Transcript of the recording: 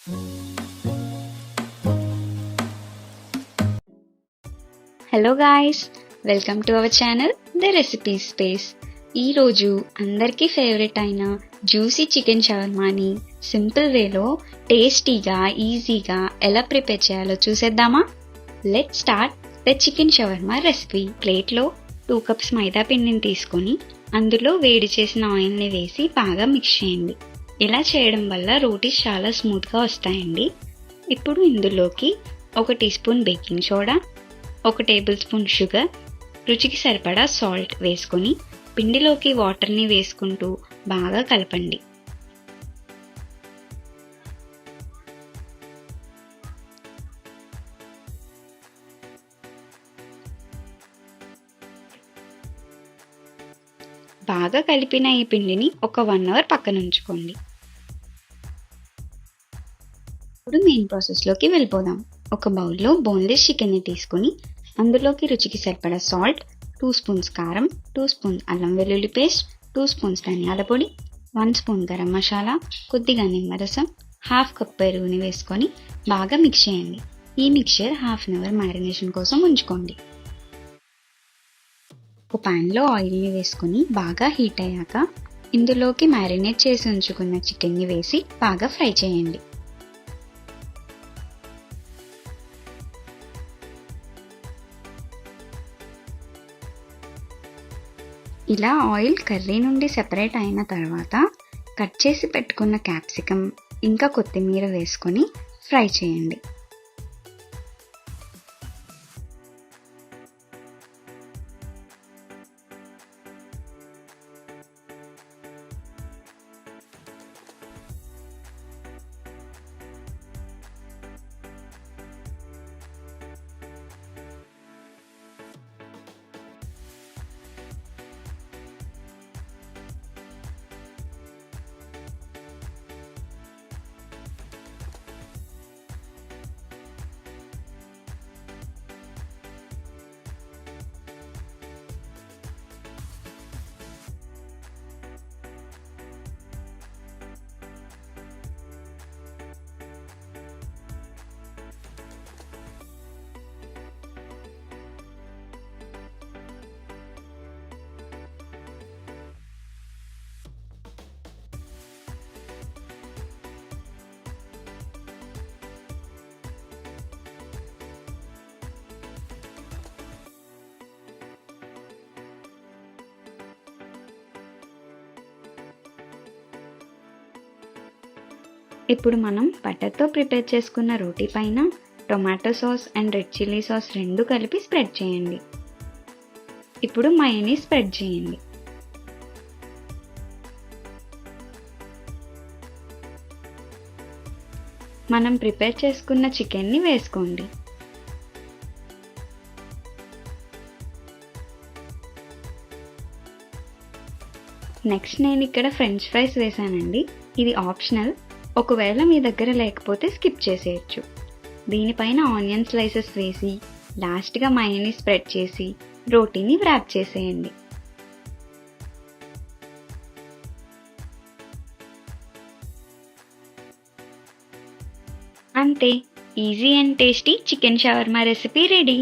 Hello guys, welcome to our channel the recipe space. ఈరోజు అందరికీ favourite అయిన juicy chicken షవర్మాని simple వేలో టేస్టీగా ఈజీగా ఎలా ప్రిపేర్ చేయాలో చూసేద్దామా? Let start the chicken shawarma recipe. ప్లేట్లో 2 కప్స్ మైదా పిండిని తీసుకొని అందులో వేడి చేసిన ఆయిల్ని వేసి బాగా మిక్స్ చేయండి. ఇలా చేయడం వల్ల రోటీస్ చాలా స్మూత్గా వస్తాయండి. ఇప్పుడు ఇందులోకి 1 teaspoon baking soda, 1 tablespoon sugar, రుచికి సరిపడా సాల్ట్ వేసుకొని పిండిలోకి వాటర్ని వేసుకుంటూ బాగా కలపండి. బాగా కలిపిన ఈ పిండిని ఒక 1 అవర్ పక్కన ఉంచుకోండి. ఇప్పుడు మెయిన్ ప్రాసెస్లోకి వెళ్ళిపోదాం. ఒక బౌల్లో బోన్లెస్ చికెన్ని తీసుకొని అందులోకి రుచికి సరిపడా సాల్ట్, 2 స్పూన్స్ కారం, 2 స్పూన్స్ అల్లం వెల్లుల్లి పేస్ట్, 2 స్పూన్స్ ధనియాల పొడి, 1 స్పూన్ గరం మసాలా, కొద్దిగా నిమ్మరసం, 1/2 కప్ పెరుగుని వేసుకొని బాగా మిక్స్ చేయండి. ఈ మిక్చర్ 1/2 అవర్ మ్యారినేషన్ కోసం ఉంచుకోండి. ఒక ప్యాన్లో ఆయిల్ని వేసుకొని బాగా హీట్ అయ్యాక ఇందులోకి మ్యారినేట్ చేసి ఉంచుకున్న చికెన్ని వేసి బాగా ఫ్రై చేయండి. ఇలా ఆయిల్ కర్రీ నుండి సెపరేట్ అయిన తర్వాత కట్ చేసి పెట్టుకున్న క్యాప్సికమ్ ఇంకా కొత్తిమీర వేసుకొని ఫ్రై చేయండి. ఇప్పుడు మనం బటర్తో ప్రిపేర్ చేసుకున్న రోటీ పైన tomato sauce and red chilli sauce 2 కలిపి స్ప్రెడ్ చేయండి. ఇప్పుడు మయోనీస్ స్ప్రెడ్ చేయండి. మనం ప్రిపేర్ చేసుకున్న చికెన్ని వేసుకోండి. నెక్స్ట్ నేను ఇక్కడ ఫ్రెంచ్ ఫ్రైస్ వేసానండి. ఇది ఆప్షనల్, ఒకవేళ మీ దగ్గర లేకపోతే స్కిప్ చేసేయచ్చు. దీనిపైన ఆనియన్ స్లైసెస్ వేసి లాస్ట్గా మయోనీస్ స్ప్రెడ్ చేసి రోటీని వ్రాప్ చేసేయండి. అంతే, easy and tasty chicken shawarma recipe ready.